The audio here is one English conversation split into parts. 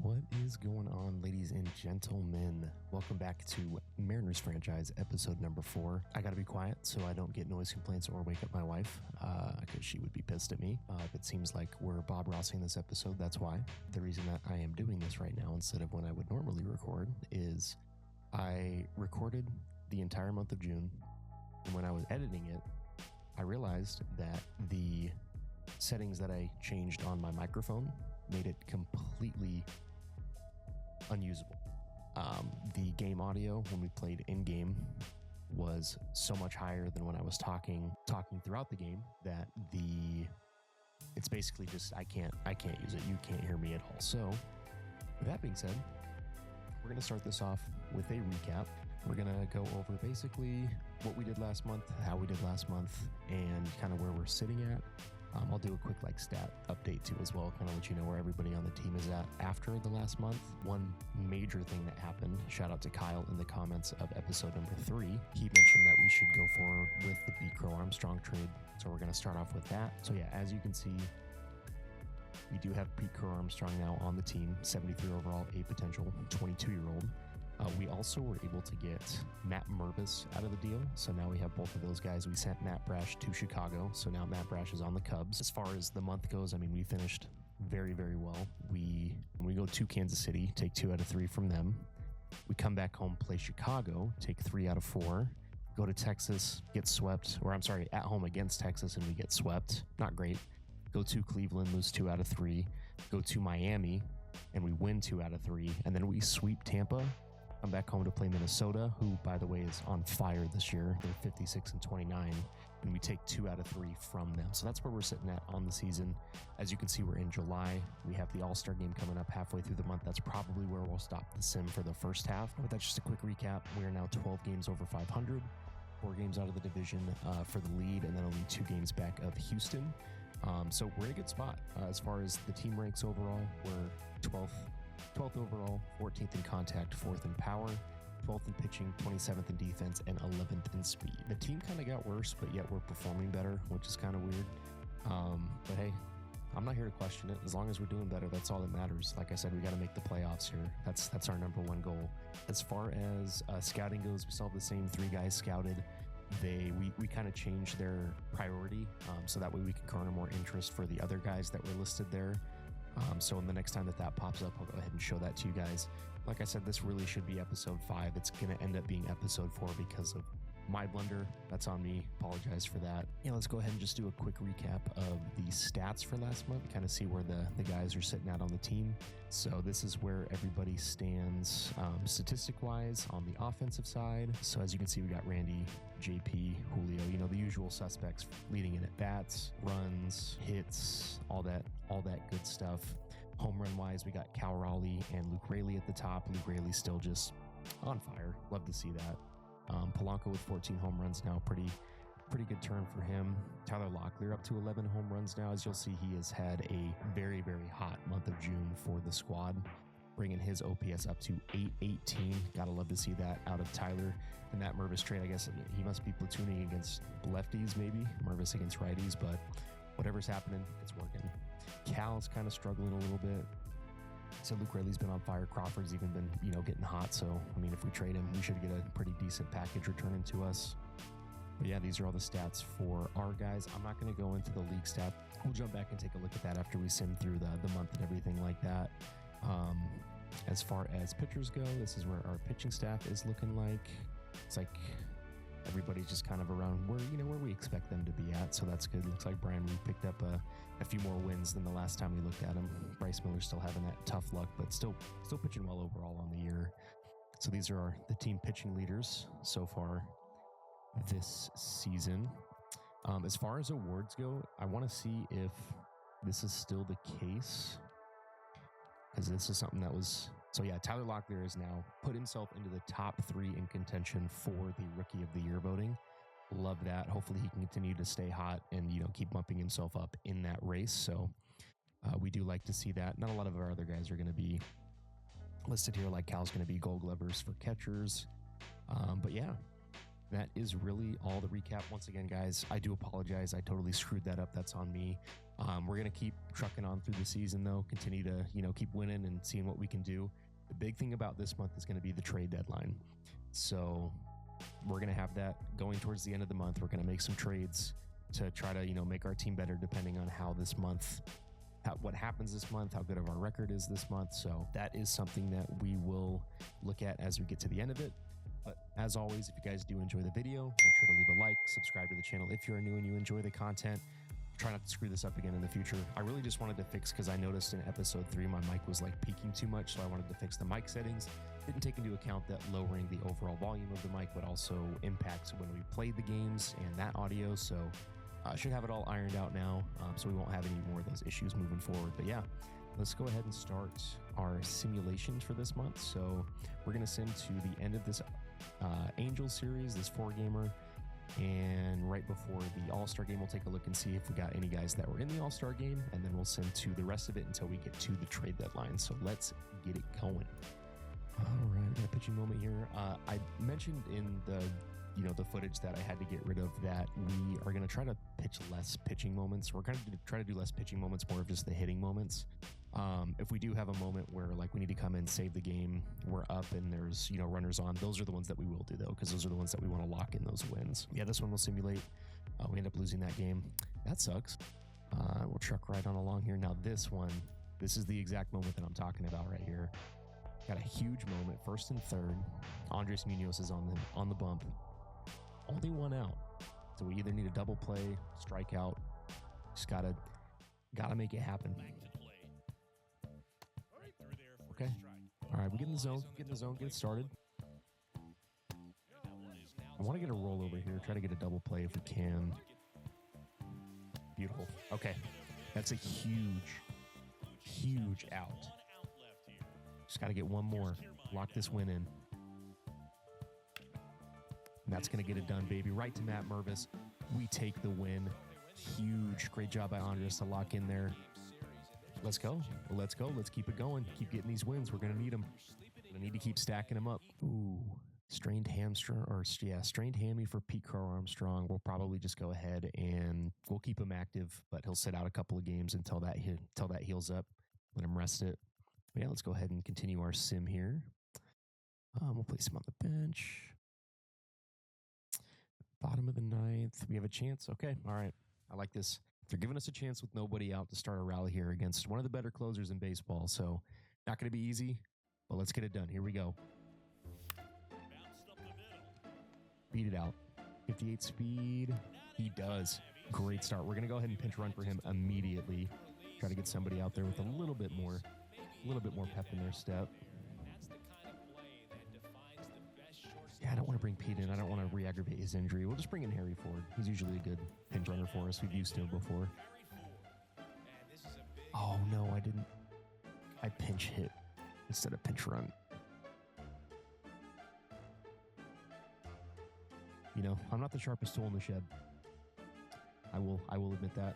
What is going on, ladies and gentlemen? Welcome back to Mariners franchise episode number 4. I gotta be quiet so I don't get noise complaints or wake up my wife, because she would be pissed at me. If it seems like we're Bob Rossing this episode, that's why. The reason that I am doing this right now instead of when I would normally record is I recorded the entire month of June, and when I was editing it, I realized that the settings that I changed on my microphone made it completely unusable. The game audio when we played in-game was so much higher than when I was talking throughout the game that it's basically just I can't use it. You can't hear me at all. So with that being said, we're going to start this off with a recap. We're going to go over basically what we did last month, how we did last month, and kind of where we're sitting at. I'll do a quick stat update too as well, kind of let you know where everybody on the team is at after the last month. One major thing that happened, shout out to Kyle in the comments of episode number 3. He mentioned that we should go forward with the B. Crow Armstrong trade. So we're going to start off with that. So yeah, as you can see, we do have Pete Crow Armstrong now on the team, 73 overall, a potential 22-year-old. We also were able to get Matt Mervis out of the deal. So now we have both of those guys. We sent Matt Brash to Chicago. So now Matt Brash is on the Cubs. As far as the month goes, I mean, we finished very, very well. We go to Kansas City, take 2 out of 3 from them. We come back home, play Chicago, take 3 out of 4. Go to Texas, get swept. Or I'm sorry, at home against Texas, and we get swept. Not great. Go to Cleveland, lose 2 out of 3. Go to Miami, and we win 2 out of 3. And then we sweep Tampa. Come back home to play Minnesota, who, by the way, is on fire this year. They're 56-29, and we take 2 out of 3 from them. So that's where we're sitting at on the season. As you can see, we're in July. We have the All-Star game coming up halfway through the month. That's probably where we'll stop the sim for the first half. But that's just a quick recap. We are now 12 games over 500, 4 games out of the division for the lead, and then only 2 games back of Houston. So we're in a good spot. As far as the team ranks overall, we're 12th overall, 14th in contact, 4th in power, 12th in pitching, 27th in defense, and 11th in speed. The team kind of got worse, but yet we're performing better, which is kind of weird. But hey, I'm not here to question it. As long as we're doing better, that's all that matters. Like I said, we got to make the playoffs here. That's our number one goal. As far as scouting goes, we still have the same 3 guys scouted. We kind of changed their priority, so that way we can garner more interest for the other guys that were listed there. So in the next time that pops up, I'll go ahead and show that to you guys. Like I said, this really should be episode 5. It's going to end up being episode 4 because of my blunder. That's on me. Apologize for that. Yeah, let's go ahead and just do a quick recap of the stats for last month, kind of see where the guys are sitting at on the team. So this is where everybody stands statistic-wise on the offensive side. So as you can see, we got Randy, JP, Julio, the usual suspects leading in at bats, runs, hits, all that good stuff. Home run wise, we got Cal Raleigh and Luke Raley at the top. Luke Raley's still just on fire. Love to see that. Polanco with 14 home runs now, pretty good turn for him. Tyler Locklear up to 11 home runs now. As you'll see, he has had a very, very hot month of June for the squad, bringing his OPS up to 818. Gotta love to see that out of Tyler. And that Mervis trade, I guess he must be platooning against lefties, maybe Mervis against righties, but whatever's happening, it's working. Cal's kind of struggling a little bit. So Luke Raley's been on fire. Crawford's even been, getting hot. So, I mean, if we trade him, we should get a pretty decent package returning to us. But yeah, these are all the stats for our guys. I'm not going to go into the league stat. We'll jump back and take a look at that after we sim through the month and everything like that. As far as pitchers go, this is where our pitching staff is looking like. It's like everybody's just kind of around where we expect them to be at. So that's good. Looks like Brian Reed picked up a few more wins than the last time we looked at him. Bryce Miller's still having that tough luck, but still pitching well overall on the year. So these are the team pitching leaders so far this season. As far as awards go, I want to see if this is still the case, because this is something that was... So yeah, Tyler Locklear has now put himself into the top 3 in contention for the Rookie of the Year voting. Love that. Hopefully he can continue to stay hot and, keep bumping himself up in that race. So we do like to see that. Not a lot of our other guys are going to be listed here. Like Cal's going to be Gold Glovers for catchers. But yeah, that is really all the recap. Once again, guys, I do apologize. I totally screwed that up. That's on me. We're going to keep trucking on through the season, though, continue to, keep winning and seeing what we can do. The big thing about this month is going to be the trade deadline. So we're going to have that going towards the end of the month. We're going to make some trades to try to, make our team better depending on how this month, what happens this month, how good of our record is this month. So that is something that we will look at as we get to the end of it. But as always, if you guys do enjoy the video, make sure to leave a like, subscribe to the channel if you're new and you enjoy the content. Try not to screw this up again in the future. I really just wanted to fix, because I noticed in episode 3 my mic was like peaking too much, so I wanted to fix the mic settings. Didn't take into account that lowering the overall volume of the mic would also impact when we played the games and that audio, so I should have it all ironed out now, so we won't have any more of those issues moving forward. But yeah, let's go ahead and start our simulations for this month. So we're going to sim to the end of this Angel series, this 4-gamer. And right before the All-Star game, we'll take a look and see if we got any guys that were in the All-Star game, and then we'll send to the rest of it until we get to the trade deadline. So let's get it going. All right, got a pitching moment here. I mentioned in the footage that I had to get rid of that we are going to try to pitch less pitching moments. We're going to try to do less pitching moments, more of just the hitting moments. If we do have a moment where like we need to come in, save the game, we're up and there's, runners on, those are the ones that we will do though, because those are the ones that we want to lock in those wins. Yeah, this one will simulate. We end up losing that game. That sucks. We'll truck right on along here. Now this is the exact moment that I'm talking about right here. Got a huge moment, 1st and 3rd. Andres Munoz is on the bump. Only one out. So we either need a double play, strikeout. Just gotta make it happen. Okay. All right, we get in the zone, get it started. I want to get a roll over here, try to get a double play if we can. Beautiful. Okay. That's a huge out. Just got to get one more. Lock this win in. And that's going to get it done, baby. Right to Matt Mervis. We take the win. Huge. Great job by Andres to lock in there. Let's go. Let's keep it going. Keep getting these wins. We're going to need them. We're going to need to keep stacking them up. Ooh. Strained hammy for Pete Crow Armstrong. We'll probably just go ahead and we'll keep him active, but he'll sit out a couple of games until that heals up. Let him rest it. But yeah, let's go ahead and continue our sim here. We'll place him on the bench. Bottom of the 9th. We have a chance. Okay. All right. I like this. They're giving us a chance with nobody out to start a rally here against one of the better closers in baseball. So not going to be easy, but let's get it done. Here we go. Beat it out. 58 speed. He does. Great start. We're going to go ahead and pinch run for him immediately. Try to get somebody out there with a little bit more pep in their step. Yeah, I don't want to bring Pete in. I don't want to re-aggravate his injury. We'll just bring in Harry Ford. He's usually a good pinch runner for us. We've used him before. Oh, no, I didn't. I pinch hit instead of pinch run. I'm not the sharpest tool in the shed. I will admit that.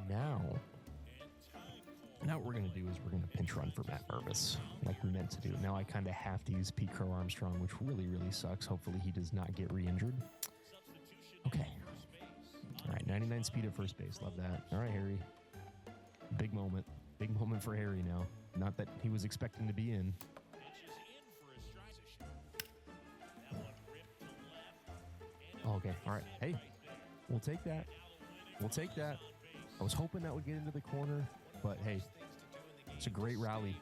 Now what we're going to do is we're going to pinch run for Matt Mervis, like we meant to do. Now I kind of have to use Pete Crow Armstrong, which really, really sucks. Hopefully he does not get re-injured. Okay. All right, 99 speed at first base. Love that. All right, Harry. Big moment. Big moment for Harry now. Not that he was expecting to be in. Okay, all right. Hey, we'll take that. I was hoping that would get into the corner, but hey, it's a great rally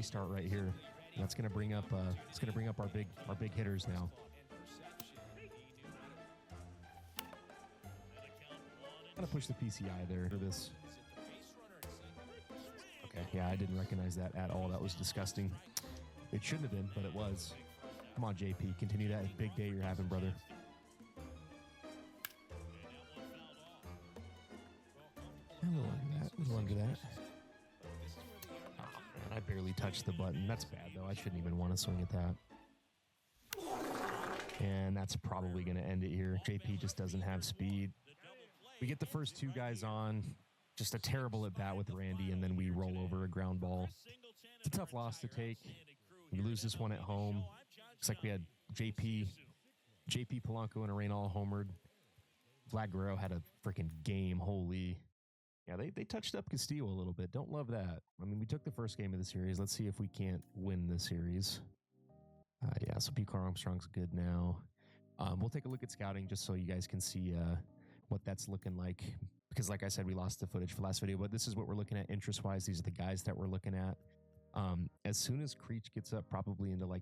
start right here. That's gonna bring up our big hitters now. Gotta push the PCI there for this. Okay, yeah, I didn't recognize that at all. That was disgusting. It shouldn't have been, but it was. Come on, JP, continue that big day you're having, brother. A little under that. Oh, man, I barely touched the button. That's bad, though. I shouldn't even want to swing at that. And that's probably going to end it here. JP just doesn't have speed. We get the first two guys on. Just a terrible at bat with Randy, and then we roll over a ground ball. It's a tough loss to take. We lose this one at home. Looks like we had JP Polanco and a Reynal homered. Vlad Guerrero had a freaking game. Holy. Yeah, they touched up Castillo a little bit. Don't love that. I mean, we took the first game of the series. Let's see if we can't win the series. Yeah, so P. Carl Armstrong's good now. We'll take a look at scouting just so you guys can see what that's looking like. Because like I said, we lost the footage for last video, but this is what we're looking at interest-wise. These are the guys that we're looking at. As soon as Creech gets up probably into like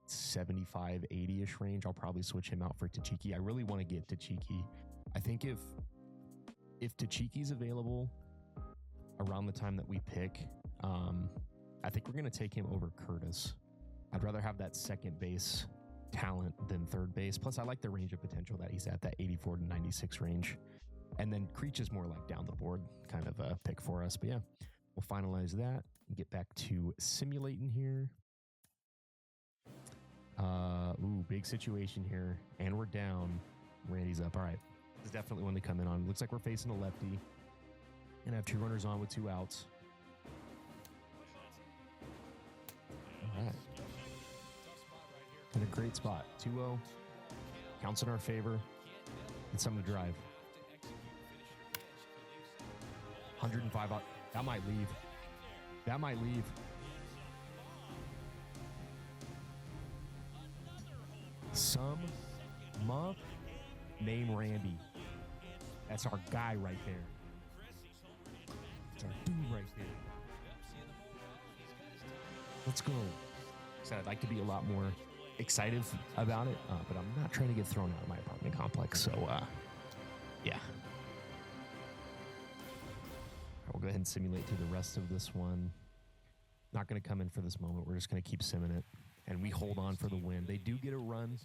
75, 80-ish range, I'll probably switch him out for Tachiki. I really want to get Tachiki. I think if Tachiki's available around the time that we pick, I think we're going to take him over Curtis. I'd rather have that second base talent than third base. Plus, I like the range of potential that he's at, that 84 to 96 range. And then Creech is more like down the board kind of a pick for us. But yeah, we'll finalize that and get back to simulating here. Big situation here. And we're down. Randy's up. All right. This is definitely one to come in on. Looks like we're facing a lefty. And have 2 runners on with 2 outs. All right. In a great spot. 2-0. Counts in our favor. And something to drive. 105 out. That might leave. That might leave. Some muff named Randy. That's our guy right there. That's our dude right there. Let's go. So I'd like to be a lot more excited about it, but I'm not trying to get thrown out of my apartment complex. So, yeah. We'll go ahead and simulate through the rest of this one. Not going to come in for this moment. We're just going to keep simming it. And we hold on for the win. They do get a run,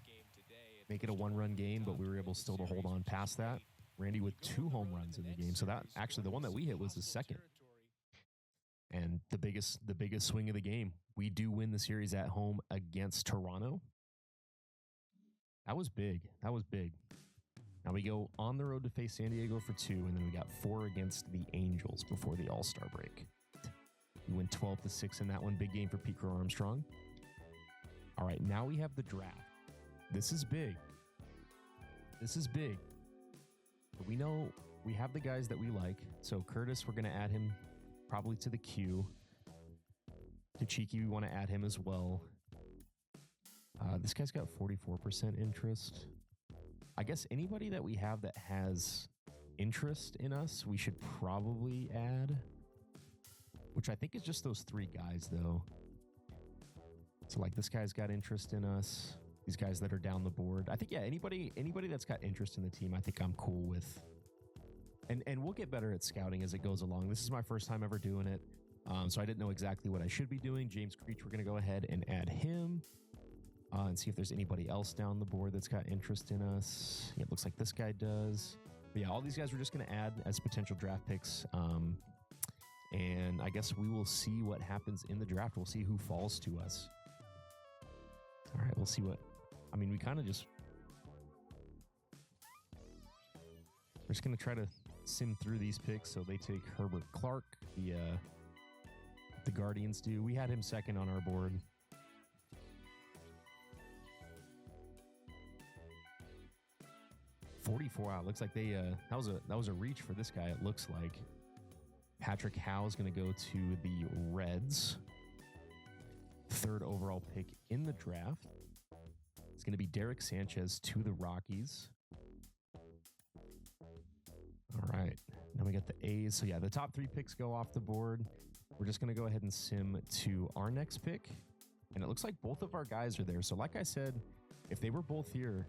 make it a 1-run game, but we were able still to hold on past that. Randy with 2 home runs in the game. So that actually the one that we hit was the second. And the biggest swing of the game. We do win the series at home against Toronto. That was big. That was big. Now we go on the road to face San Diego for 2, and then we got 4 against the Angels before the All-Star break. We win 12-6 in that one. Big game for Pete Crow Armstrong. All right, now we have the draft. This is big. This is big. But we know we have the guys that we like. So Curtis, we're going to add him probably to the queue. Tachiki, we want to add him as well. This guy's got 44% interest. I guess anybody that we have that has interest in us, we should probably add. Which I think is just those 3 guys, though. So, like, this guy's got interest in us. These guys that are down the board. I think, yeah, anybody that's got interest in the team, I think I'm cool with. And we'll get better at scouting as it goes along. This is my first time ever doing it. So I didn't know exactly what I should be doing. James Creech, we're going to go ahead and add him. And see if there's anybody else down the board that's got interest in us. Yeah, it looks like this guy does. But yeah, all these guys we're just going to add as potential draft picks. And I guess we will see what happens in the draft. We'll see who falls to us. All right, we'll see what... I mean, we kind of just... We're just going to try to sim through these picks. So they take Herbert Clark, the Guardians do. We had him second on our board. Wow, looks like they that was a reach for this guy. It looks like Patrick Howe is going to go to the Reds. 3rd overall pick in the draft. It's going to be Derek Sanchez to the Rockies. All right, now we got the A's. So yeah, the top 3 picks go off the board. We're just going to go ahead and sim to our next pick, and it looks like both of our guys are there. So like I said, if they were both here,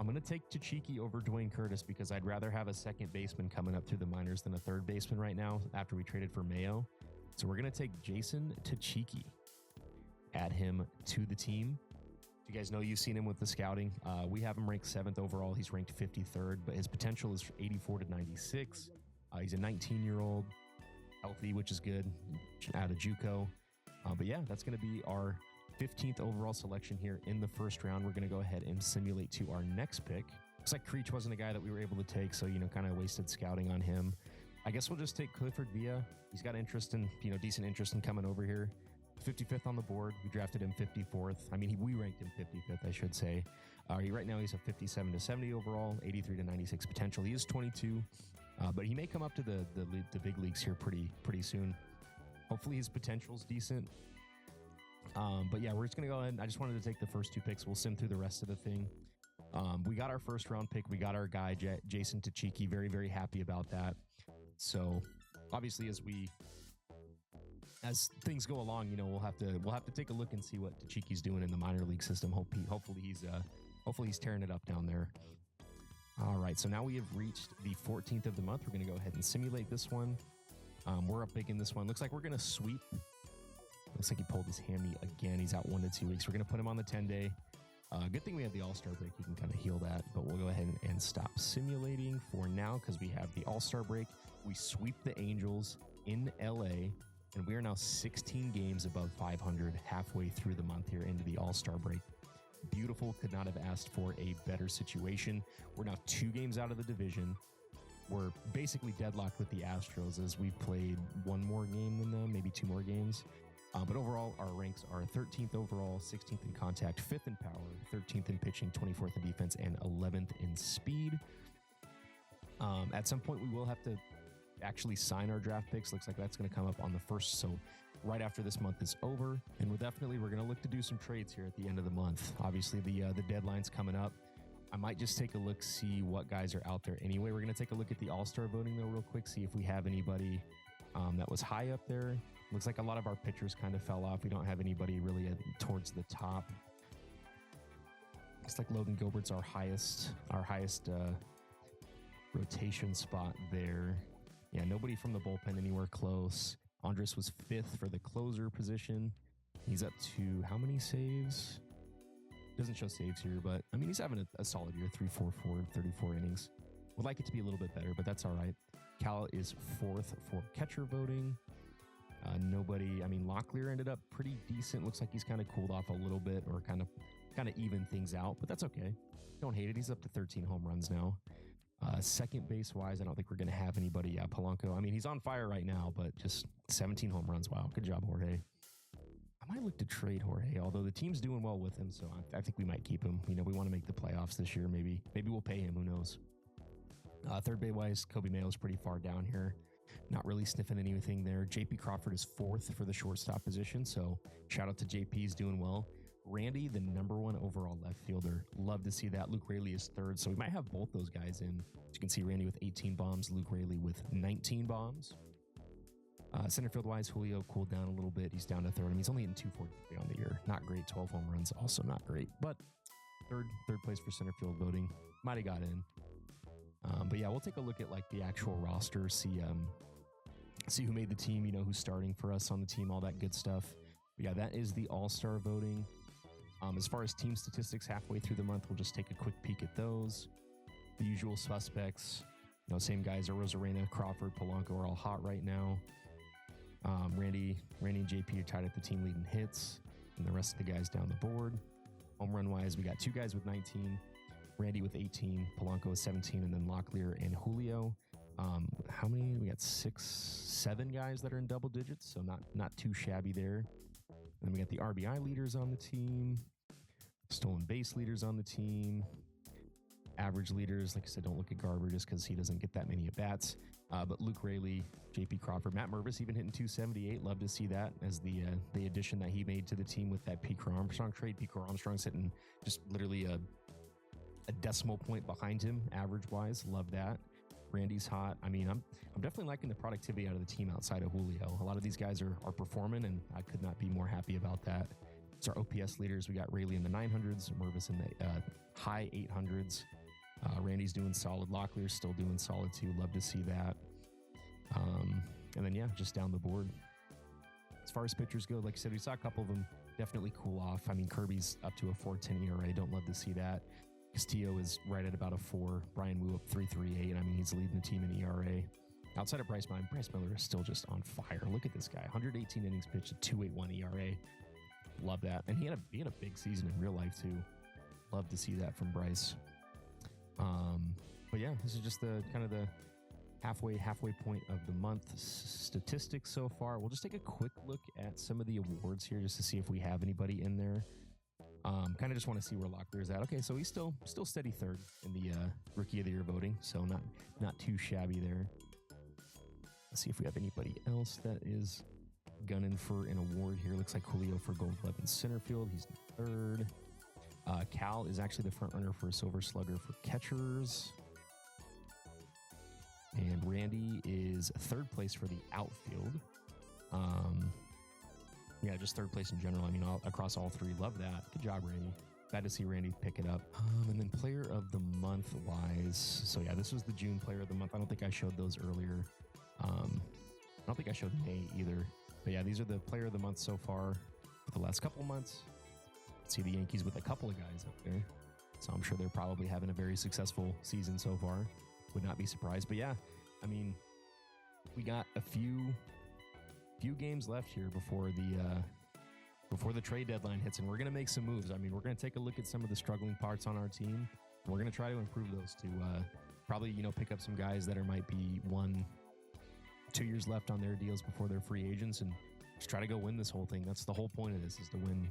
I'm going to take Tachiki over Dwayne Curtis because I'd rather have a second baseman coming up through the minors than a third baseman right now after we traded for Mayo. So we're going to take Jason Tachiki, add him to the team. You guys know you've seen him with the scouting. We have him ranked 7th overall. He's ranked 53rd, but his potential is 84 to 96. He's a 19-year-old, healthy, which is good, out of JUCO. But yeah, that's going to be our 15th overall selection here in the first round. We're going to go ahead and simulate to our next pick. Looks like Creech wasn't a guy that we were able to take, so, kind of wasted scouting on him. I guess we'll just take Clifford Villa. He's got interest in, decent interest in coming over here. 55th on the board. We drafted him 54th. I mean, we ranked him 55th, I should say. Right now, he's a 57 to 70 overall, 83 to 96 potential. He is 22, but he may come up to the big leagues here pretty soon. Hopefully, his potential's decent. But yeah, we're just gonna go ahead. I just wanted to take the first 2 picks. We'll sim through the rest of the thing. We got our first round pick. We got our guy Jason Tachiki. Very, very happy about that. So obviously, as things go along, we'll have to take a look and see what Tachiki's doing in the minor league system. Hopefully he's tearing it up down there. All right, so now we have reached the 14th of the month. We're going to go ahead and simulate this one. We're up big in this one. Looks like we're going to sweep. Looks like he pulled his hammy again. He's out 1 to 2 weeks. We're going to put him on the 10-day. Good thing we have the All-Star break. You can kind of heal that, but we'll go ahead and stop simulating for now because we have the All-Star break. We sweep the Angels in LA, and we are now 16 games above 500 halfway through the month here into the All-Star break. Beautiful. Could not have asked for a better situation. We're now 2 games out of the division. We're basically deadlocked with the Astros as we've played 1 more game than them, maybe 2 more games. But overall, our ranks are 13th overall, 16th in contact, 5th in power, 13th in pitching, 24th in defense, and 11th in speed. At some point, we will have to actually sign our draft picks. Looks like that's going to come up on the 1st, so right after this month is over. And we're going to look to do some trades here at the end of the month. Obviously, the deadline's coming up. I might just take a look, see what guys are out there anyway. We're going to take a look at the All-Star voting, though, real quick, see if we have anybody that was high up there. Looks like a lot of our pitchers kind of fell off. We don't have anybody really towards the top. Looks like Logan Gilbert's our highest rotation spot there. Yeah, nobody from the bullpen anywhere close. Andres was 5th for the closer position. He's up to how many saves? Doesn't show saves here, but I mean, he's having a solid year, 3.44, 34 innings. Would like it to be a little bit better, but that's all right. Cal is 4th for catcher voting. Locklear ended up pretty decent. Looks like he's kind of cooled off a little bit or kind of even things out, but that's okay. Don't hate it. He's up to 13 home runs now. Second base wise, I don't think we're going to have anybody. Polanco, I mean, he's on fire right now, but just 17 home runs. Wow. Good job, Jorge. I might look to trade Jorge, although the team's doing well with him, so I think we might keep him. We want to make the playoffs this year. Maybe we'll pay him. Who knows? Third base wise, Kobe Mayo's pretty far down here. Not really sniffing anything there. JP Crawford is 4th for the shortstop position, so shout out to JP. He's doing well. Randy, the number 1 overall left fielder. Love to see that. Luke Raley is 3rd, so we might have both those guys in. As you can see, Randy with 18 bombs, Luke Raley with 19 bombs. Center field wise, Julio cooled down a little bit. He's down to 3rd. I mean, he's only in 243 on the year. Not great. 12 home runs, also not great. But third place for center field voting. Might have got in. But yeah, we'll take a look at like the actual roster, see who made the team, who's starting for us on the team, all that good stuff. But yeah, that is the All-Star voting. As far as team statistics halfway through the month, we'll just take a quick peek at those. The usual suspects, same guys, Rosarena, Crawford, Polanco are all hot right now. Randy and JP are tied at the team leading hits, and the rest of the guys down the board. Home run wise, we got 2 guys with 19, Randy with 18, Polanco with 17, and then Locklear and Julio. How many? We got 7 guys that are in double digits, so not too shabby there. And then we got the RBI leaders on the team, stolen base leaders on the team, average leaders. Like I said, don't look at Garber just because he doesn't get that many at bats. But Luke Raley, JP Crawford, Matt Mervis even hitting 278. Love to see that as the addition that he made to the team with that Pico Armstrong trade. Pico Armstrong's hitting just literally a decimal point behind him, average-wise. Love that. Randy's hot. I mean, I'm definitely liking the productivity out of the team outside of Julio. A lot of these guys are performing, and I could not be more happy about that. It's our OPS leaders. We got Rayleigh in the 900s, Mervis in the high 800s. Randy's doing solid. Locklear's still doing solid too. Love to see that. And then, yeah, just down the board. As far as pitchers go, like I said, we saw a couple of them definitely cool off. I mean, Kirby's up to a 4.10 ERA. Don't love to see that. Castillo is right at about a 4. Brian Wu up 3.38. I mean, he's leading the team in ERA. Outside of Bryce Miller is still just on fire. Look at this guy. 118 innings pitched, a 2.81 ERA. Love that. And he had a big season in real life, too. Love to see that from Bryce. But yeah, this is just the kind of halfway point of the month statistics so far. We'll just take a quick look at some of the awards here just to see if we have anybody in there. Kind of just want to see where Locklear is at. Okay, so he's still steady third in the Rookie of the Year voting, so not too shabby there. Let's see if we have anybody else that is gunning for an award here. Looks like Julio for Gold Glove in center field. He's third. Cal is actually the front runner for Silver Slugger for catchers. And Randy is third place for the outfield. Yeah, just third place in general. I mean, across all three. Love that. Good job, Randy. Glad to see Randy pick it up. And then player of the month wise. So yeah, this was the June player of the month. I don't think I showed those earlier. I don't think I showed May either. But yeah, these are the player of the month so far for the last couple months. See the Yankees with a couple of guys up there. So I'm sure they're probably having a very successful season so far. Would not be surprised. But yeah, I mean, we got a few games left here before the trade deadline hits, and we're going to make some moves. I mean, we're going to take a look at some of the struggling parts on our team. We're going to try to improve those to probably, pick up some guys that might be 1-2 years left on their deals before they're free agents, and just try to go win this whole thing. That's the whole point of this, is to win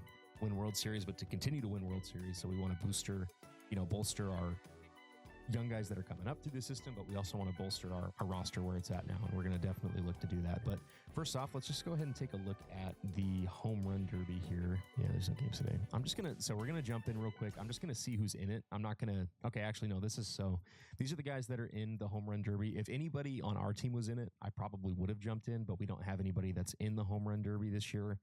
World Series, but to continue to win World Series. So we want to bolster our young guys that are coming up through the system, but we also want to bolster our roster where it's at now, and we're going to definitely look to do that. But first off, let's just go ahead and take a look at the home run derby here. Yeah, there's no games today. We're going to jump in real quick. I'm just going to see who's in it. I'm not going to, okay, actually, no, these are the guys that are in the home run derby. If anybody on our team was in it, I probably would have jumped in, but we don't have anybody that's in the home run derby this year.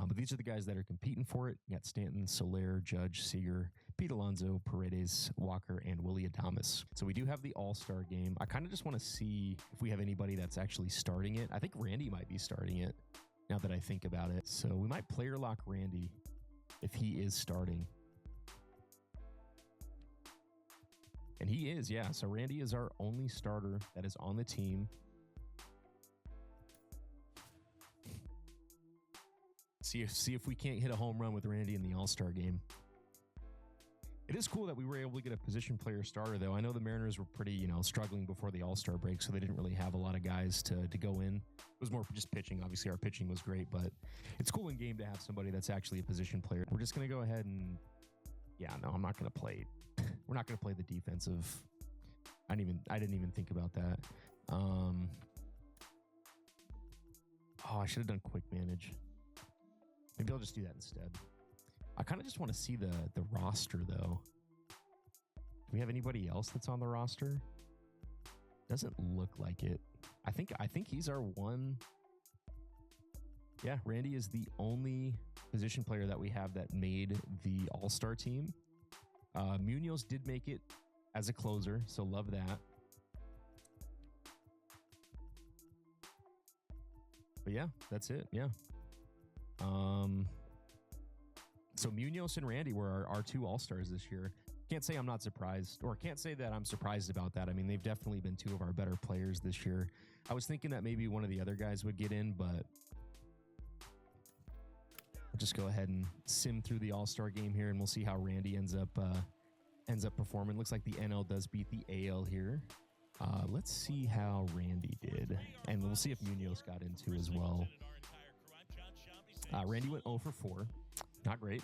But these are the guys that are competing for it. You got Stanton, Soler, Judge, Seager, Pete Alonso, Paredes, Walker, and Willy Adames. So we do have the All-Star game. I kind of just want to see if we have anybody that's actually starting it. I think Randy might be starting it now that I think about it. So we might player lock Randy if he is starting. And he is, yeah. So Randy is our only starter that is on the team. See if we can't hit a home run with Randy in the All-Star game. It is cool that we were able to get a position player starter, though. I know the Mariners were pretty, struggling before the All-Star break, so they didn't really have a lot of guys to go in. It was more just pitching. Obviously, our pitching was great, but it's cool in game to have somebody that's actually a position player. We're just going to go ahead and, I'm not going to play. We're not going to play the defensive. I didn't even think about that. I should have done quick manage. Maybe I'll just do that instead. I kind of just want to see the roster, though. Do we have anybody else that's on the roster? Doesn't look like it. I think he's our one. Yeah, Randy is the only position player that we have that made the All-Star team. Munoz did make it as a closer, so love that. But yeah, that's it. Yeah. So Munoz and Randy were our two All-Stars this year. Can't say I'm not surprised, or can't say that I'm surprised about that. I mean, they've definitely been two of our better players this year. I was thinking that maybe one of the other guys would get in, but I'll just go ahead and sim through the All-Star game here, and we'll see how Randy ends up performing. Looks like the NL does beat the AL here. Let's see how Randy did, and we'll see if Munoz got into as well. Randy went 0 for 4. Not great.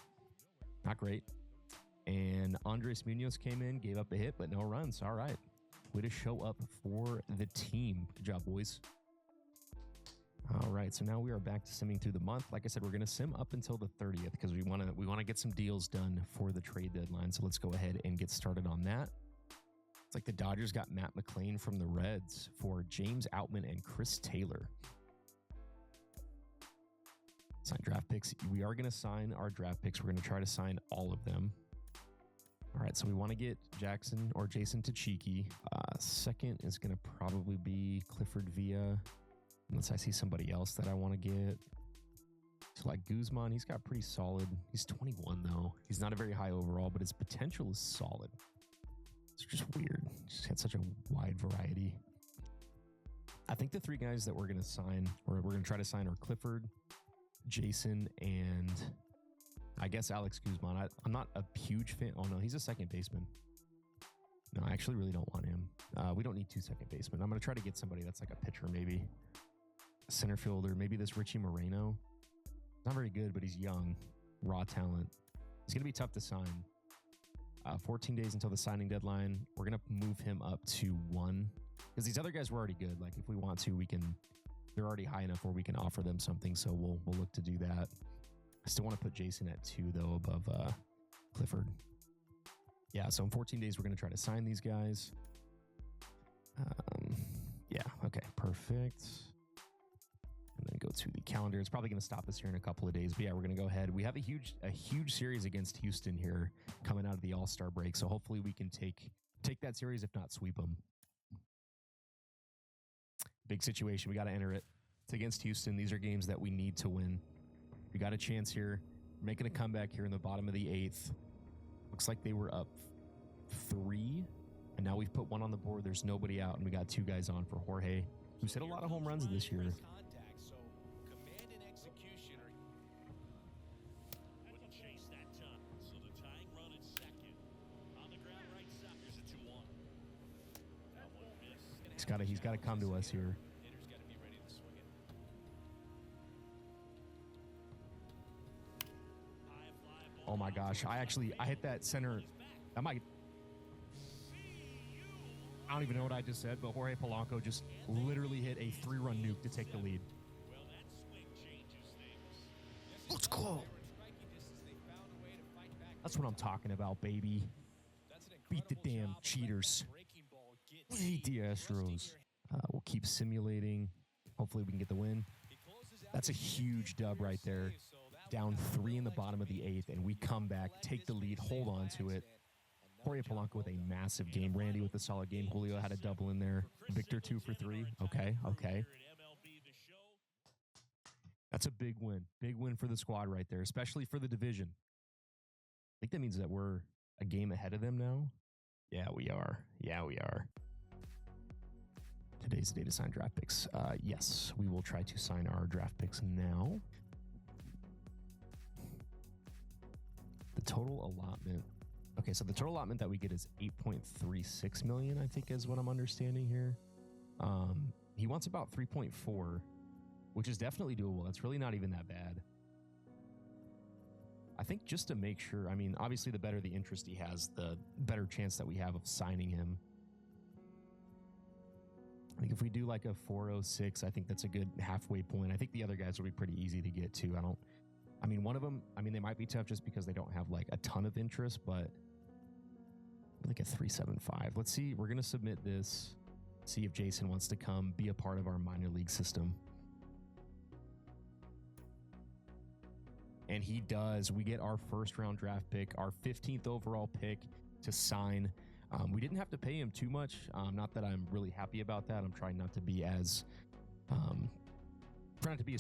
And Andres Munoz came in, gave up a hit, but no runs. All right. Way to show up for the team. Good job, boys. All right. So now we are back to simming through the month. Like I said, we're going to sim up until the 30th because we want to get some deals done for the trade deadline. So let's go ahead and get started on that. It's like the Dodgers got Matt McLain from the Reds for James Outman and Chris Taylor. Sign draft picks. We are going to sign our draft picks. We're going to try to sign all of them. All right, so we want to get Jason Tachiki. Second is going to probably be Clifford Villa, unless I see somebody else that I want to get. So like Guzman, he's got pretty solid. He's 21 though. He's not a very high overall, but his potential is solid. It's just weird. Just had such a wide variety. I think the three guys that we're going to sign, or we're going to try to sign, are Clifford, Jason, and I guess Alex Guzman. I'm not a huge fan. Oh no, he's a second baseman. No, I actually really don't want him. We don't need 2 second basemen. I'm going to try to get somebody that's like a pitcher, maybe. Center fielder, maybe this Richie Moreno. Not very good, but he's young. Raw talent. He's going to be tough to sign. 14 days until the signing deadline. We're going to move him up to 1. Because these other guys were already good. Like, if we want to, we can... They're already high enough where we can offer them something, so we'll look to do that. I still want to put Jason at 2, though, above Clifford. Yeah, so in 14 days, we're going to try to sign these guys. Yeah, okay, perfect. And then go to the calendar. It's probably going to stop us here in a couple of days, but yeah, we're going to go ahead. We have a huge series against Houston here coming out of the All-Star break, so hopefully we can take that series, if not sweep them. Big situation. We got to enter it. It's against Houston. These are games that we need to win. We got a chance here. We're making a comeback here in the bottom of the 8th. Looks like they were up 3, and now we've put 1 on the board. There's nobody out, and we got 2 guys on for Jorge, who's hit a lot of home runs this year. He's got to come to us here. Oh my gosh. I hit that center. I don't even know what I just said, but Jorge Polanco just literally hit a 3-run nuke to take the lead. Let's go. That's what I'm talking about, baby. Beat the damn cheaters. Beat the Astros. We'll keep simulating. Hopefully we can get the win. That's a huge dub right there. Down 3 in the bottom of the 8th, and we come back, take the lead, hold on to it. Jorge Polanco with a massive game. Randy with a solid game. Julio had a double in there. Victor 2 for 3. Okay. That's a big win. Big win for the squad right there, especially for the division. I think that means that we're a game ahead of them now. Yeah, we are. Today's the day to sign draft picks. Yes, we will try to sign our draft picks now. The total allotment. Okay, so the total allotment that we get is $8.36 million, I think is what I'm understanding here. He wants about 3.4, which is definitely doable. That's really not even that bad. I think just to make sure, I mean, obviously the better the interest he has, the better chance that we have of signing him. I think if we do like a 406, I think that's a good halfway point. I think the other guys will be pretty easy to get to. One of them, they might be tough just because they don't have like a ton of interest, but like a 375. Let's see. We're going to submit this, see if Jason wants to come be a part of our minor league system. And he does. We get our first round draft pick, our 15th overall pick to sign. We didn't have to pay him too much. Not that I'm really happy about that. I'm trying not to be as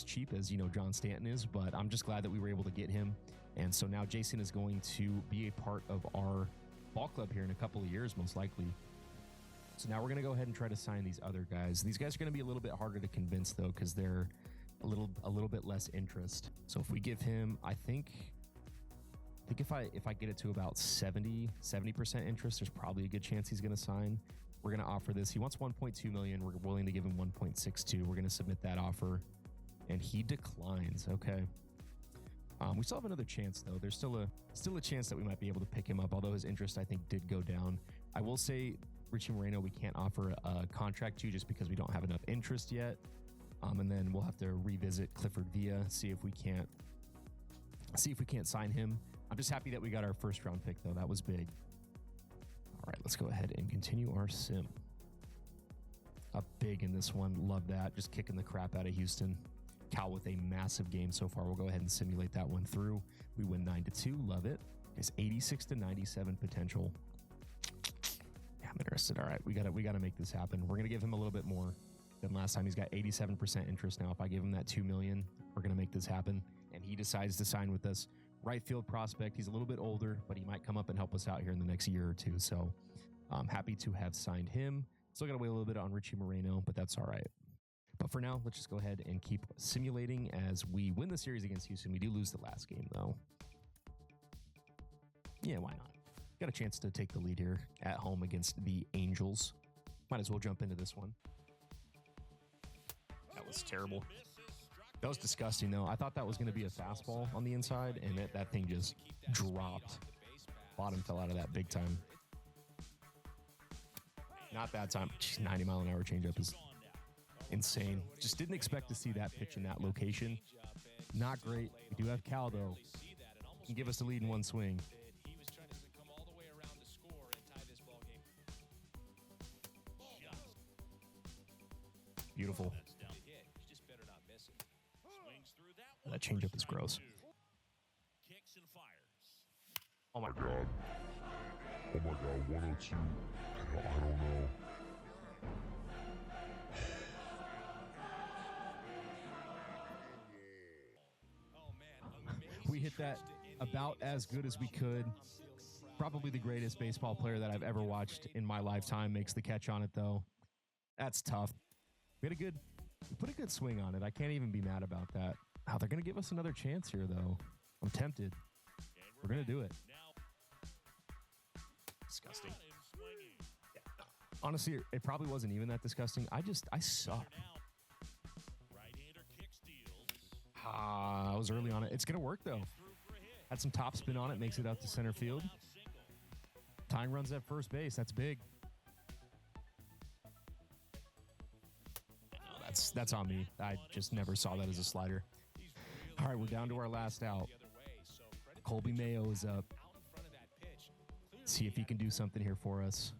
cheap as, John Stanton is, but I'm just glad that we were able to get him. And so now Jason is going to be a part of our ball club here in a couple of years, most likely. So now we're going to go ahead and try to sign these other guys. These guys are going to be a little bit harder to convince, though, because they're a little bit less interest. So if we give him, I think if I get it to about 70% interest, there's probably a good chance he's going to sign. We're going to offer this. He wants $1.2 million. We're willing to give him $1.62. We're going to submit that offer, and he declines. Okay. We still have another chance, though. There's still a chance that we might be able to pick him up, although his interest, I think, did go down. I will say Richie Moreno, we can't offer a contract to just because we don't have enough interest yet. And then we'll have to revisit Clifford Villa, see if we can't sign him. I'm just happy that we got our first round pick, though. That was big. All right, let's go ahead and continue our sim. Up big in this one. Love that. Just kicking the crap out of Houston. Cal with a massive game so far. We'll go ahead and simulate that one through. We win 9-2. Love it. It's 86-97 potential. Yeah, I'm interested. All right, we gotta make this happen. We're gonna give him a little bit more than last time. He's got 87% interest now. If I give him that $2 million, we're gonna make this happen. And he decides to sign with us. Right field prospect. He's a little bit older, but he might come up and help us out here in the next year or two. So I'm happy to have signed him. Still got to wait a little bit on Richie Moreno, but that's all right. But for now, let's just go ahead and keep simulating as we win the series against Houston. We do lose the last game, though. Yeah, why not? got a chance to take the lead here at home against the Angels. Might as well jump into this one. That was terrible. That was disgusting, though. I thought that was going to be a fastball on the inside, and that thing just dropped. Bottom fell out of that big time. Not that time. Jeez, 90-mile-an-hour changeup is insane. Just didn't expect to see that pitch in that location. Not great. We do have Cal, though. Can give us the lead in one swing. Beautiful. That changeup is gross. Oh my god. Oh my god, 102. I don't know. We hit that about as good as we could. Probably the greatest baseball player that I've ever watched in my lifetime makes the catch on it, though. That's tough. We put a good swing on it. I can't even be mad about that. Oh, they're going to give us another chance here, though. I'm tempted. We're going to do it. Disgusting. Yeah. Honestly, it probably wasn't even that disgusting. I suck. I was early on it. It's going to work, though. Had some top spin on it. Makes it out to center field. Tying runs at first base. That's big. That's on me. I just never saw that as a slider. All right, we're down to our last out. Colby Mayo is up. See if he can do something here for us.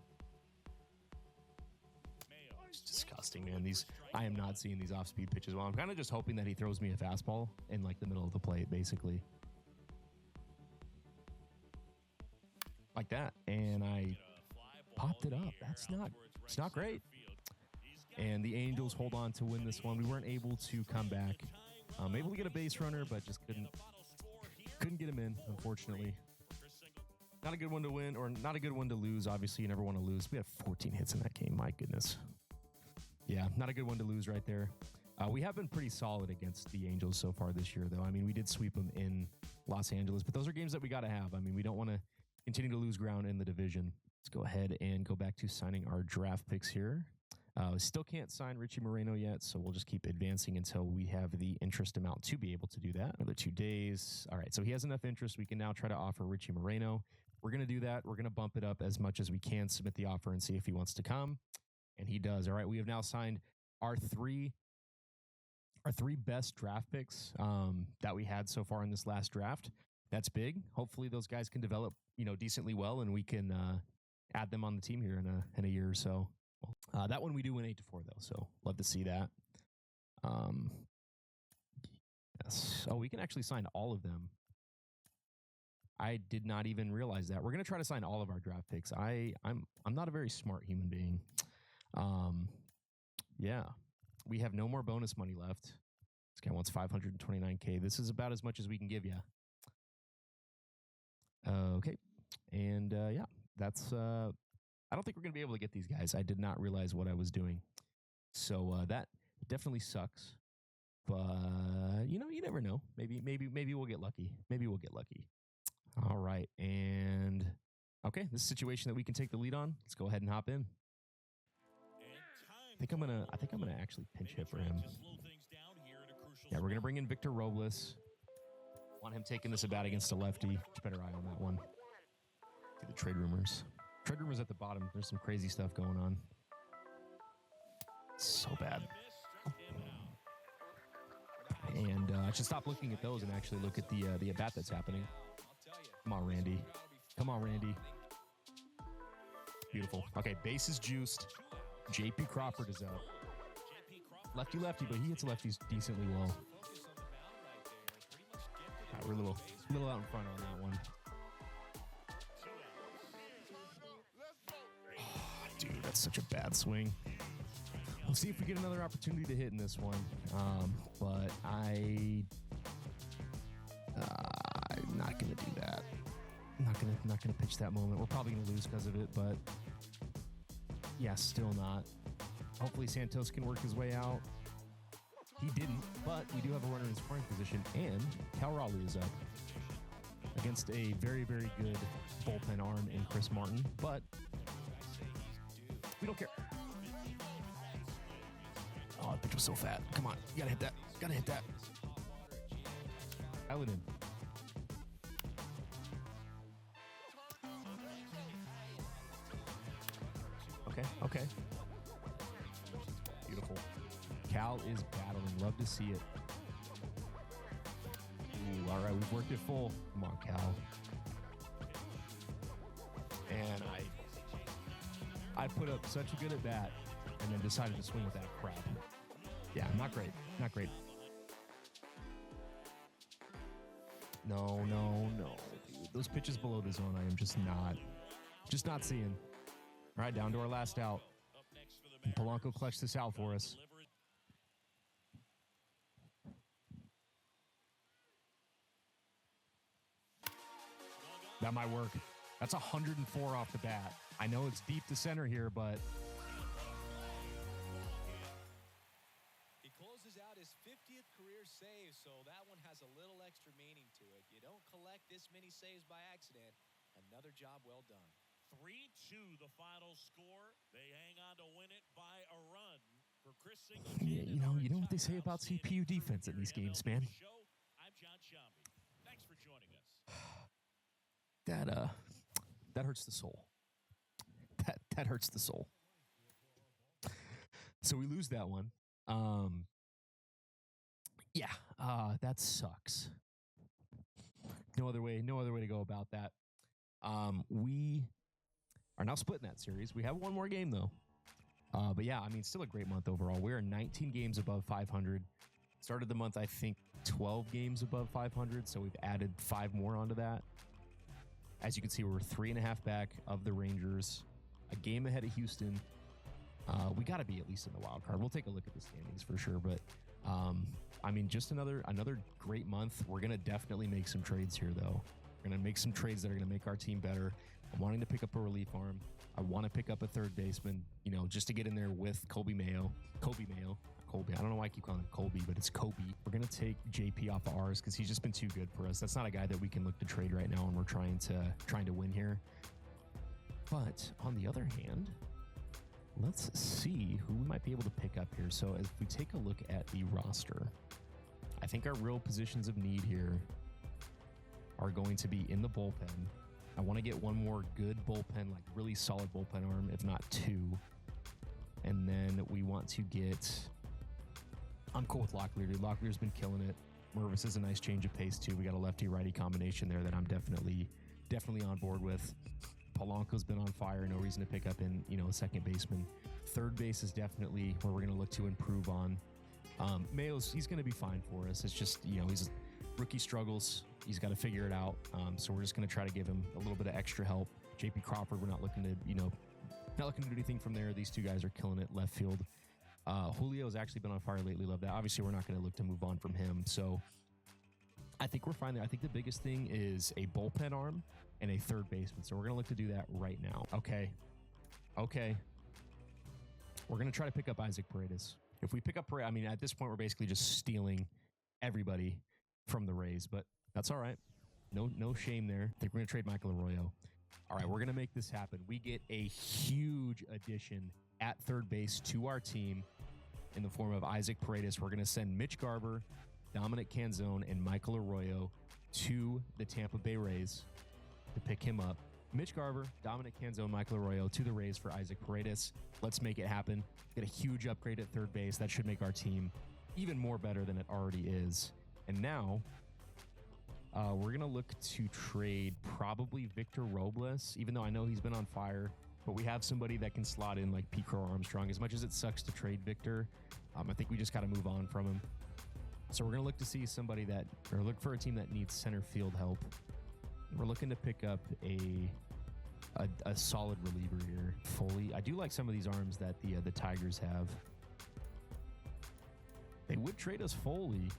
It's disgusting, man. I am not seeing these off-speed pitches well. I'm kind of just hoping that he throws me a fastball in like the middle of the plate, basically. Like that. And I popped it up. It's not great. And the Angels hold on to win this one. We weren't able to come back. Able to get a base runner, but just couldn't get him in, unfortunately. Not a good one to win, or not a good one to lose. Obviously, you never want to lose. We had 14 hits in that game. My goodness. Yeah, not a good one to lose right there. We have been pretty solid against the Angels so far this year, though. I mean, we did sweep them in Los Angeles, but those are games that we got to have. I mean, we don't want to continue to lose ground in the division. Let's go ahead and go back to signing our draft picks here. We still can't sign Richie Moreno yet, so we'll just keep advancing until we have the interest amount to be able to do that. Another 2 days. All right, so he has enough interest. We can now try to offer Richie Moreno. We're going to do that. We're going to bump it up as much as we can, submit the offer, and see if he wants to come. And he does. All right, we have now signed our three best draft picks that we had so far in this last draft. That's big. Hopefully those guys can develop, decently well, and we can add them on the team here in a year or so. That one we do win 8-4 though, so love to see that. Yes. Oh, we can actually sign all of them. I did not even realize that. We're gonna try to sign all of our draft picks. I'm not a very smart human being. Yeah, we have no more bonus money left. This guy wants $529K. This is about as much as we can give you. Okay, and yeah, that's. I don't think we're going to be able to get these guys. I did not realize what I was doing. So that definitely sucks. But, you never know. Maybe we'll get lucky. All right. And, okay, this is a situation that we can take the lead on. Let's go ahead and hop in. I think I'm gonna actually pinch hit for him. Yeah, we're going to bring in Victor Robles. Want him taking this at bat against a lefty. Keep better eye on that one. See the trade rumors. Trade rumors at the bottom. There's some crazy stuff going on. So bad. And I should stop looking at those and actually look at the at-bat that's happening. Come on, Randy. Beautiful. Okay, base is juiced. JP Crawford is out. Lefty, but he hits lefties decently well. We're a little out in front on that one. Dude, that's such a bad swing. We'll see if we get another opportunity to hit in this one. But I'm not going to do that. I'm not gonna pitch that moment. We're probably going to lose because of it, but yeah, still not. Hopefully Santos can work his way out. He didn't, but we do have a runner in scoring position, and Cal Raleigh is up. against a very, very good bullpen arm in Chris Martin, but we don't care. Oh, that pitch was so fat. Come on. You gotta hit that. Gotta hit that. Dial it in. Okay. Beautiful. Cal is battling. Love to see it. Ooh, all right. We've worked it full. Come on, Cal. And I put up such a good at bat and then decided to swing with that crap. Yeah, not great. Not great. No. Dude, those pitches below the zone, I am just not seeing. All right, down to our last out. And Polanco clutched this out for us. That might work. That's 104 off the bat. I know it's deep to center here, but... He closes out his 50th career save, so that one has a little extra meaning to it. You don't collect this many saves by accident. Another job well done. 3-2 the final score. They hang on to win it by a run for Chris Yeah, you know what they say about CPU defense in these games, man. I'm John Shambi. Thanks for joining us. That hurts the soul. That hurts the soul. So we lose that one. That sucks. No other way to go about that. We are now splitting that series. We have one more game though. But yeah, I mean, still a great month overall. We're 19 games above 500. Started the month, I think, 12 games above 500. So we've added 5 more onto that. As you can see, we're 3.5 back of the Rangers, a game ahead of Houston. We got to be at least in the wild card. We'll take a look at the standings for sure. But I mean, just another great month. We're gonna definitely make some trades here, though. We're gonna make some trades that are gonna make our team better. I'm wanting to pick up a relief arm. I want to pick up a third baseman, just to get in there with Colby Mayo. I don't know why I keep calling him Colby, but it's Kobe. We're going to take JP off of ours because he's just been too good for us. That's not a guy that we can look to trade right now, and we're trying to win here. But on the other hand, let's see who we might be able to pick up here. So if we take a look at the roster, I think our real positions of need here are going to be in the bullpen. I want to get one more good bullpen, like really solid bullpen arm, if not 2. And then we want to get... I'm cool with Locklear, dude. Locklear's been killing it. Mervis is a nice change of pace, too. We got a lefty-righty combination there that I'm definitely on board with. Polanco's been on fire. No reason to pick up in, a second baseman. Third base is definitely where we're going to look to improve on. He's going to be fine for us. It's just, he's rookie struggles. He's got to figure it out. So we're just going to try to give him a little bit of extra help. JP Crawford, we're not looking to do anything from there. These two guys are killing it left field. Julio's actually been on fire lately. Love that. Obviously, we're not going to look to move on from him. So I think we're fine there. I think the biggest thing is a bullpen arm and a third baseman. So we're going to look to do that right now. Okay. We're going to try to pick up Isaac Paredes. If we pick up Paredes, I mean, at this point, we're basically just stealing everybody from the Rays, but that's all right. No shame there. I think we're going to trade Michael Arroyo. All right, we're going to make this happen. We get a huge addition at third base to our team in the form of Isaac Paredes. We're going to send Mitch Garver, Dominic Canzone, and Michael Arroyo to the Tampa Bay Rays to pick him up. Mitch Garver, Dominic Canzone, Michael Arroyo to the Rays for Isaac Paredes. Let's make it happen. Get a huge upgrade at third base. That should make our team even more better than it already is. And now we're going to look to trade probably Victor Robles, even though I know he's been on fire. But we have somebody that can slot in like P. Crow Armstrong. As much as it sucks to trade Victor, I think we just got to move on from him. So we're going to look to see look for a team that needs center field help. We're looking to pick up a solid reliever here. Foley. I do like some of these arms that the Tigers have. They would trade us Foley.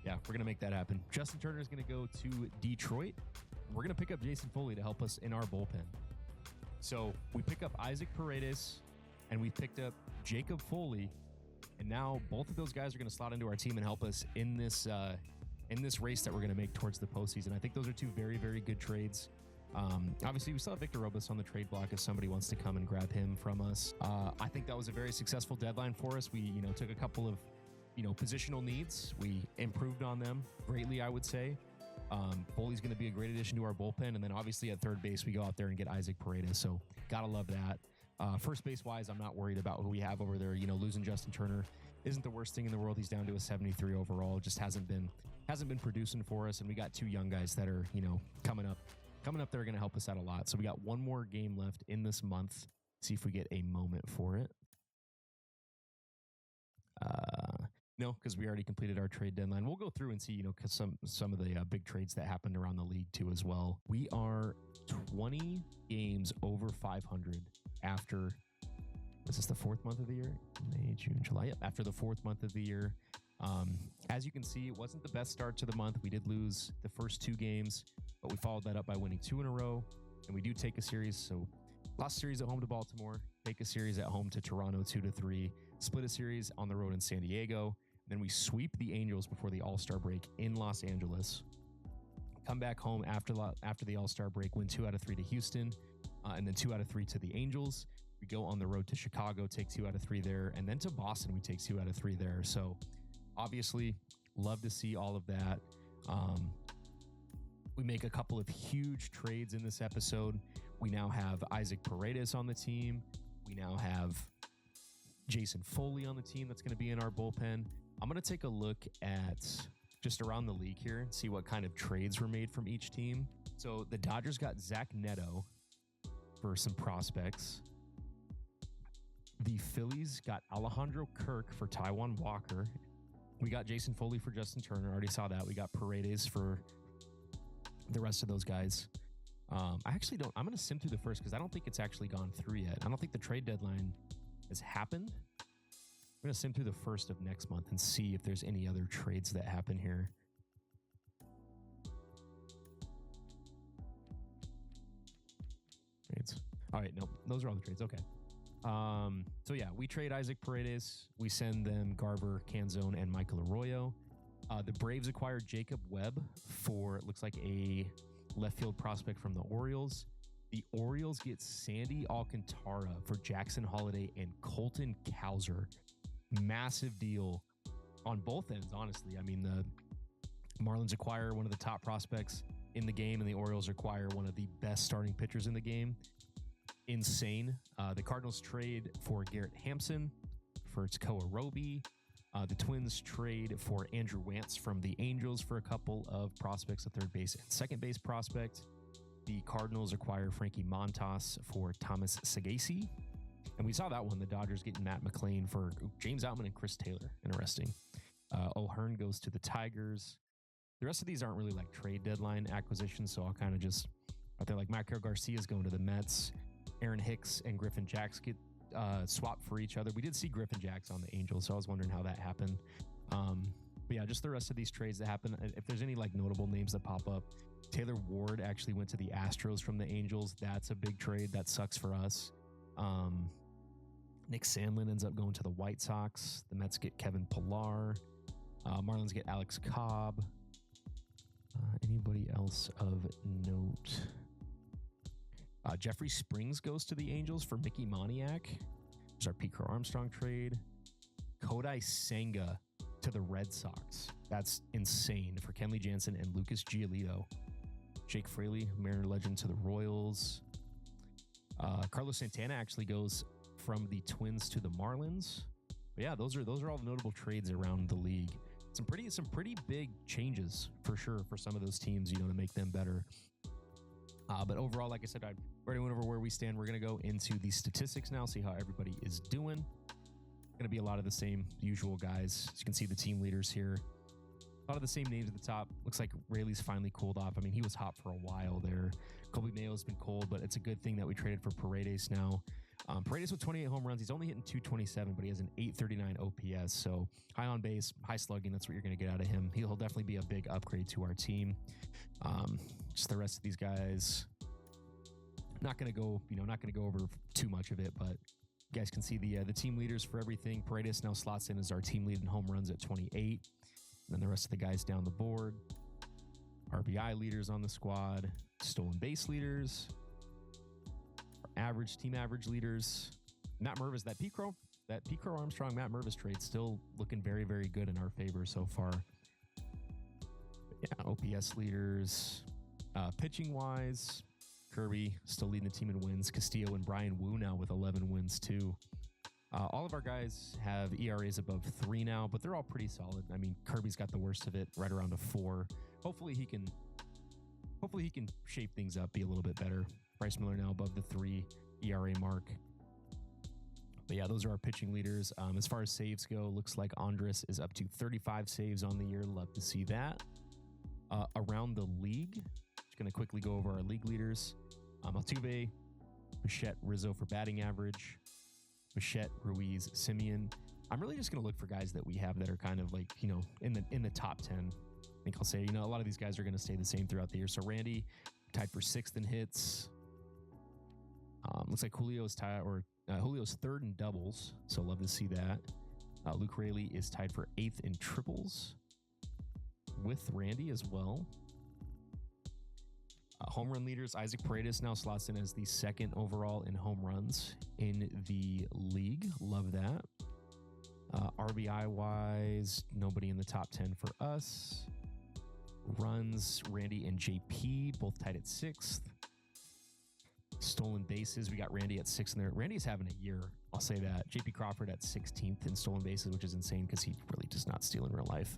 Yeah, we're going to make that happen. Justin Turner is going to go to Detroit. We're going to pick up Jason Foley to help us in our bullpen. So we pick up Isaac Paredes, and we picked up Jacob Foley, and now both of those guys are going to slot into our team and help us in this in this race that we're going to make towards the postseason. I think those are two very, very good trades. Obviously, we still have Victor Robas on the trade block if somebody wants to come and grab him from us. I think that was a very successful deadline for us. We, took a couple of, positional needs. We improved on them greatly, I would say. Foley's going to be a great addition to our bullpen. And then obviously at third base, we go out there and get Isaac Paredes. So gotta love that. First base wise, I'm not worried about who we have over there. Losing Justin Turner isn't the worst thing in the world. He's down to a 73 overall. Just hasn't been producing for us. And we got two young guys that are, coming up that are going to help us out a lot. So we got one more game left in this month. See if we get a moment for it. No, because we already completed our trade deadline. We'll go through and see, because some of the big trades that happened around the league too as well. We are 20 games over 500 after, is this the fourth month of the year? May, June, July. Yep, after the fourth month of the year. As you can see, it wasn't the best start to the month. We did lose the first two games, but we followed that up by winning 2 in a row. And we do take a series. So lost a series at home to Baltimore, take a series at home to Toronto 2-3, split a series on the road in San Diego. Then we sweep the Angels before the All-Star break in Los Angeles. Come back home after the All-Star break, win 2 out of 3 to Houston, and then 2 out of 3 to the Angels. We go on the road to Chicago, take 2 out of 3 there, and then to Boston, we take 2 out of 3 there. So obviously, love to see all of that. We make a couple of huge trades in this episode. We now have Isaac Paredes on the team. We now have Jason Foley on the team that's going to be in our bullpen. I'm going to take a look at just around the league here and see what kind of trades were made from each team. So the Dodgers got Zach Neto for some prospects. The Phillies got Alejandro Kirk for Taijuan Walker. We got Jason Foley for Justin Turner. Already saw that. We got Paredes for the rest of those guys. I'm going to sim through the first because I don't think it's actually gone through yet. I don't think the trade deadline has happened. I'm going to sim through the first of next month and see if there's any other trades that happen here. Trades. All right, no, those are all the trades. Okay. So yeah, we trade Isaac Paredes. We send them Garver, Canzone, and Michael Arroyo. The Braves acquired Jacob Webb for, it looks like, a left field prospect from the Orioles. The Orioles get Sandy Alcantara for Jackson Holiday and Colton Cowser. Massive deal on both ends, honestly. I mean, the Marlins acquire one of the top prospects in the game, and the Orioles acquire one of the best starting pitchers in the game. Insane. The Cardinals trade for Garrett Hampson for Tekoa Roby. The Twins trade for Andrew Wantz from the Angels for a couple of prospects, a third base and second base prospect. The Cardinals acquire Frankie Montas for Thomas Sagasi. And we saw that one, the Dodgers getting Matt McClain for James Outman and Chris Taylor. Interesting. O'Hearn goes to the Tigers. The rest of these aren't really like trade deadline acquisitions, so I'll kind of just, out there, like Michael Garcia's going to the Mets. Aaron Hicks and Griffin Jacks get swapped for each other. We did see Griffin Jacks on the Angels, so I was wondering how that happened. But yeah, just the rest of these trades that happen. If there's any like notable names that pop up, Taylor Ward actually went to the Astros from the Angels. That's a big trade. That sucks for us. Nick Sandlin ends up going to the White Sox. The Mets get Kevin Pillar. Marlins get Alex Cobb. Anybody else of note? Jeffrey Springs goes to the Angels for Mickey Moniak. There's our Pete Crow Armstrong trade. Kodai Senga to the Red Sox. That's insane for Kenley Jansen and Lucas Giolito. Jake Fraley, Mariner legend, to the Royals. Carlos Santana actually goes from the Twins to the Marlins. But yeah, those are all the notable trades around the league. Some pretty big changes for sure for some of those teams, to make them better. But overall, like I said, I already went over where we stand. We're going to go into the statistics now, see how everybody is doing. Going to be a lot of the same usual guys. As you can see, the team leaders here. A lot of the same names at the top. Looks like Rayleigh's finally cooled off. I mean, he was hot for a while there. Colby Mayo's been cold, but it's a good thing that we traded for Paredes now. Paredes with 28 home runs. He's only hitting 227, but he has an 839 OPS. So high on base, high slugging. That's what you're going to get out of him. He'll definitely be a big upgrade to our team. Just the rest of these guys. Not going to go over too much of it, but you guys can see the team leaders for everything. Paredes now slots in as our team lead in home runs at 28. then the rest of the guys down the board. RBI leaders on the squad, stolen base leaders, team average leaders. Matt Mervis, that Pete Crow Armstrong Matt Mervis trade still looking very, very good in our favor so far. Yeah, OPS leaders. Pitching wise, Kirby still leading the team in wins. Castillo and Brian Wu now with 11 wins too. All of our guys have ERAs above 3 now, but they're all pretty solid. I mean, Kirby's got the worst of it, right around a 4. Hopefully he can shape things up, be a little bit better. Bryce Miller now above the 3 ERA mark. But yeah, those are our pitching leaders. As far as saves go, looks like Andres is up to 35 saves on the year. Love to see that. Around the league, just going to quickly go over our league leaders. Altuve, Bichette, Rizzo for batting average. Bichette, Ruiz, Simeon. I'm really just going to look for guys that we have that are kind of like, in the top 10. I think I'll say, a lot of these guys are going to stay the same throughout the year. So Randy tied for 6th in hits. Looks like Julio's Julio's 3rd in doubles. So love to see that. Luke Raley is tied for 8th in triples with Randy as well. Home run leaders, Isaac Paredes now slots in as the 2nd overall in home runs in the league. Love that. RBI wise, nobody in the top 10 for us. Runs, Randy and JP both tied at 6th. Stolen bases, we got Randy at 6th in there. Randy's having a year, I'll say that. JP Crawford at 16th in stolen bases, which is insane because he really does not steal in real life.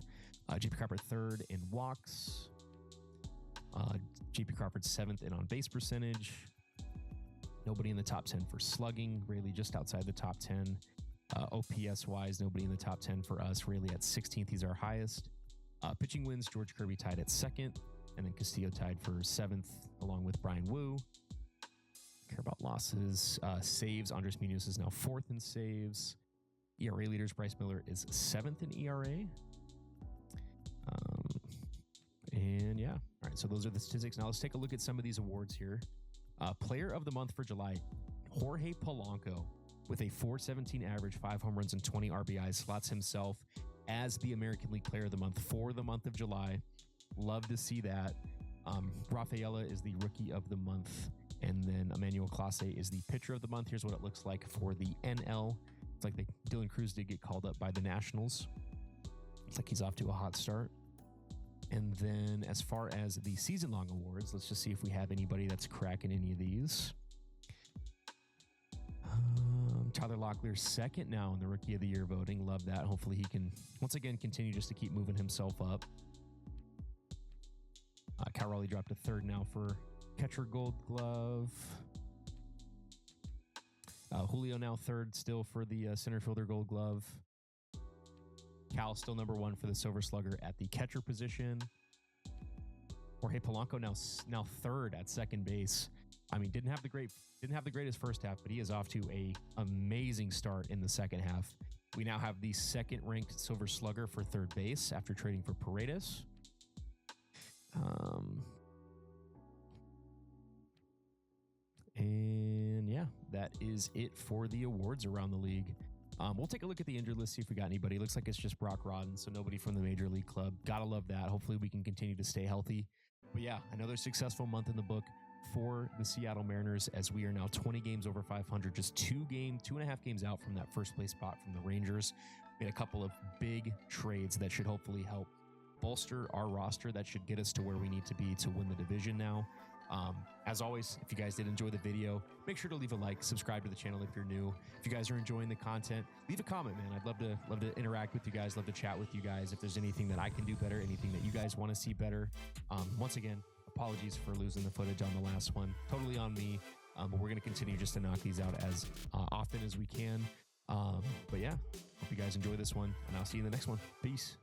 JP Crawford 3rd in walks. JP Crawford 7th in on base percentage. Nobody in the top 10 for slugging. Rayleigh just outside the top 10. OPS wise, nobody in the top 10 for us. Rayleigh at 16th. He's our highest. Pitching wins, George Kirby tied at 2nd. And then Castillo tied for 7th along with Brian Wu. Care about losses. Saves, Andres Munoz is now 4th in saves. ERA leaders, Bryce Miller is 7th in ERA. And yeah, all right, so those are the statistics. Now let's take a look at some of these awards here. Player of the month for July, Jorge Polanco with a .417 average, 5 home runs and 20 RBIs, slots himself as the American League Player of the Month for the month of July. Love to see that. Rafaela is the Rookie of the Month, and then Emmanuel Clase is the Pitcher of the Month. Here's what it looks like for the NL. It's like Dylan Cruz did get called up by the Nationals. It's like he's off to a hot start. And then as far as the season-long awards, let's just see if we have anybody that's cracking any of these. Tyler Locklear's 2nd now in the Rookie of the Year voting. Love that. Hopefully he can, once again, continue just to keep moving himself up. Cal Raleigh dropped to 3rd now for Catcher Gold Glove. Julio now 3rd still for the Center Fielder Gold Glove. Cal still number 1 for the Silver Slugger at the catcher position. Jorge Polanco now 3rd at second base. I mean, didn't have the greatest first half, but he is off to a amazing start in the second half. We now have the 2nd ranked Silver Slugger for third base after trading for Paredes. And yeah, that is it for the awards around the league. We'll take a look at the injured list, see if we got anybody. Looks like it's just Brock Rodden, so nobody from the Major League Club. Gotta love that. Hopefully we can continue to stay healthy. But yeah, another successful month in the book for the Seattle Mariners, as we are now 20 games over 500, just 2.5 games out from that first place spot from the Rangers. Made a couple of big trades that should hopefully help bolster our roster. That should get us to where we need to be to win the division now. As always, if you guys did enjoy the video, make sure to leave a like, subscribe to the channel if you're new. If you guys are enjoying the content, leave a comment, man. I'd love to interact with you guys, love to chat with you guys. If there's anything that I can do better, anything that you guys want to see better. Once again, apologies for losing the footage on the last one. Totally on me. But we're going to continue just to knock these out as often as we can. But yeah, hope you guys enjoy this one, and I'll see you in the next one. Peace.